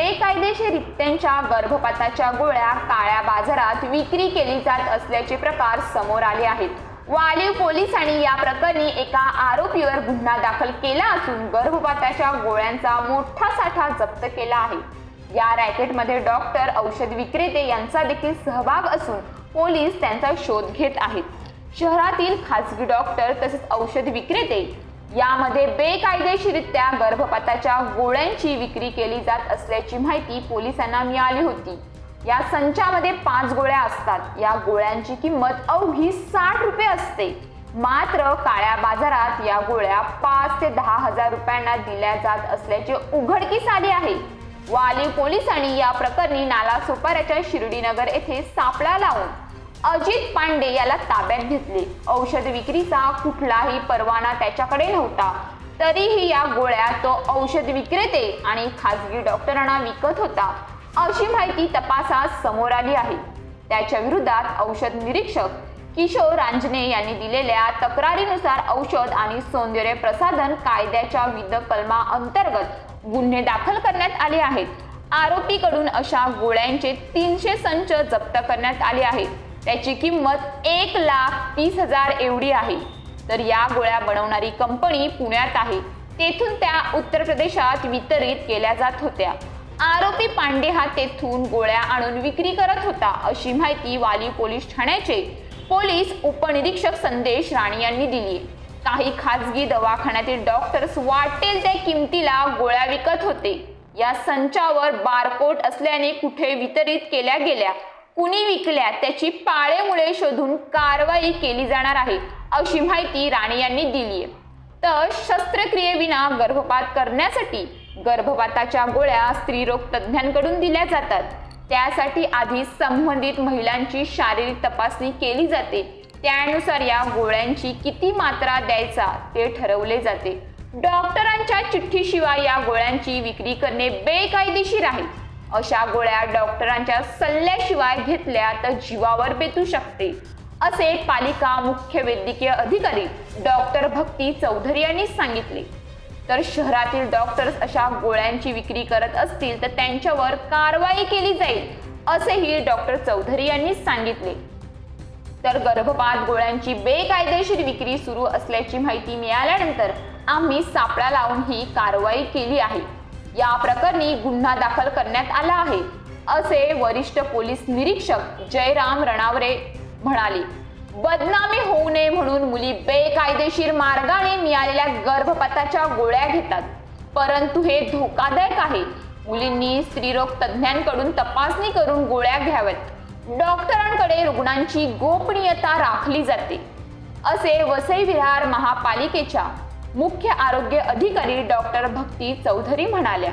बेकायदेशीररित्यांच्या गर्भपाताच्या गोळ्या काळ्या बाजारात विक्री केली जात असल्याचे प्रकार समोर आले आहेत। वालीव पोलिसांनी या प्रकरणी एका आरोपीवर गुन्हा दाखल केला असून गर्भपाताच्या गोळ्यांचा मोठा साठा जप्त केला आहे। या रॅकेटमध्ये डॉक्टर, औषध विक्रेते यांचा देखील सहभाग असून पोलीस त्यांचा शोध घेत आहेत। शहरातील खासगी डॉक्टर तसेच औषध विक्रेते यामध्ये बेकायदेशीररित्या गर्भपाताच्या गोळ्यांची विक्री केली जात असल्याची माहिती पोलिसांना मिळाली होती। या संचामध्ये 5 गोळ्या असतात। या गोळ्यांची किंमत अवघी 60 रुपये असते। मात्र काळ्या बाजारात या गोळ्या 5 ते 10 हजार रुपयांना दिल्या जात असल्याचे उघडकीस आले आहे। वालीव पोलिसांनी या प्रकरणी नालासोपाऱ्याच्या शिर्डीनगर येथे सापळा लावून अजित पांडे याला ताब्यात घेतले। औषध विक्रीचा कुठलाही परवाना त्याच्याकडे नव्हता, तरीही या गोळ्या तो औषध विक्रेते आणि खासगी डॉक्टरांना विकत होता अशी माहिती तपासात समोर आली आहे। त्याच्या विरोधात औषध निरीक्षक किशोर रांजणे यांनी दिलेल्या तक्रारीनुसार औषध आणि सौंदर्य प्रसाधन कायद्याच्या विविध कलमांतर्गत गुन्हे दाखल करण्यात आले आहेत। आरोपीकडून अशा गोळ्यांचे 300 संच जप्त करण्यात आले आहेत। त्याची किंमत 1,30,000 एवढी आहे। तर या गोळ्या बनवणारी कंपनी पुण्यात आहे, तेथून त्या उत्तर प्रदेशात वितरित केल्या जात होत्या। आरोपी पांडे हा तेथून गोळ्या आणून विक्री करत होता अशी माहिती वालीव पोलीस ठाण्याचे पोलीस उपनिरीक्षक संदेश राणे यांनी दिली। काही खासगी दवाखान्यातील डॉक्टर्स वाटेल त्या किमतीला गोळ्या विकत होते। या संचावर बारकोड असल्याने कुठे वितरित केल्या गेल्या, कुणी विकल्या त्याची पाळेमुळे शोधून कारवाई केली जाणार आहे अशी माहिती राणे यांनी दिली आहे। तर शस्त्रक्रियेविना गर्भपात करण्यासाठी गर्भपाताच्या गोळ्या स्त्रीरोग तज्ज्ञांकडून दिल्या जातात। त्यासाठी आधी संबंधित महिलांची शारीरिक तपासणी केली जाते। त्यानुसार या गोळ्यांची किती मात्रा द्यायचा ते ठरवले जाते। डॉक्टरांच्या चिठ्ठीशिवाय या गोळ्यांची विक्री करणे बेकायदेशीर आहे। अशा गोळ्या डॉक्टरांच्या सल्ल्याशिवाय घेतल्या तर जीवावर बेतू शकते असे पालिका मुख्य वैद्यकीय अधिकारी डॉक्टर भक्ती चौधरी यांनी सांगितले। तर शहरातील डॉक्टर्स अशा गोळ्यांची विक्री करत असतील तर त्यांच्यावर कारवाई केली जाईल असेही डॉक्टर चौधरी यांनी सांगितले। तर गर्भपात गोळ्यांची बेकायदेशीर विक्री सुरू असल्याची माहिती मिळाल्यानंतर आम्ही सापळा लावून ही कारवाई केली आहे। या प्रकरणी गुन्हा दाखल करण्यात आला आहे असे वरिष्ठ पोलीस निरीक्षक जयराम रणवरे म्हणाले। बदनामी होऊ नये म्हणून मुली बेकायदेशीर मार्गाने मिळालेल्या गर्भपाताच्या गोळ्या घेतात, परंतु हे धोकादायक आहे। मुलींनी स्त्रीरोग तज्ज्ञांकडून तपासणी करून गोळ्या घ्याव्यात। डॉक्टरांकडे रुग्णांची गोपनीयता राखली जाते असे वसई विहार महापालिकेच्या मुख्य आरोग्य अधिकारी डॉक्टर भक्ती चौधरी म्हणाल्या।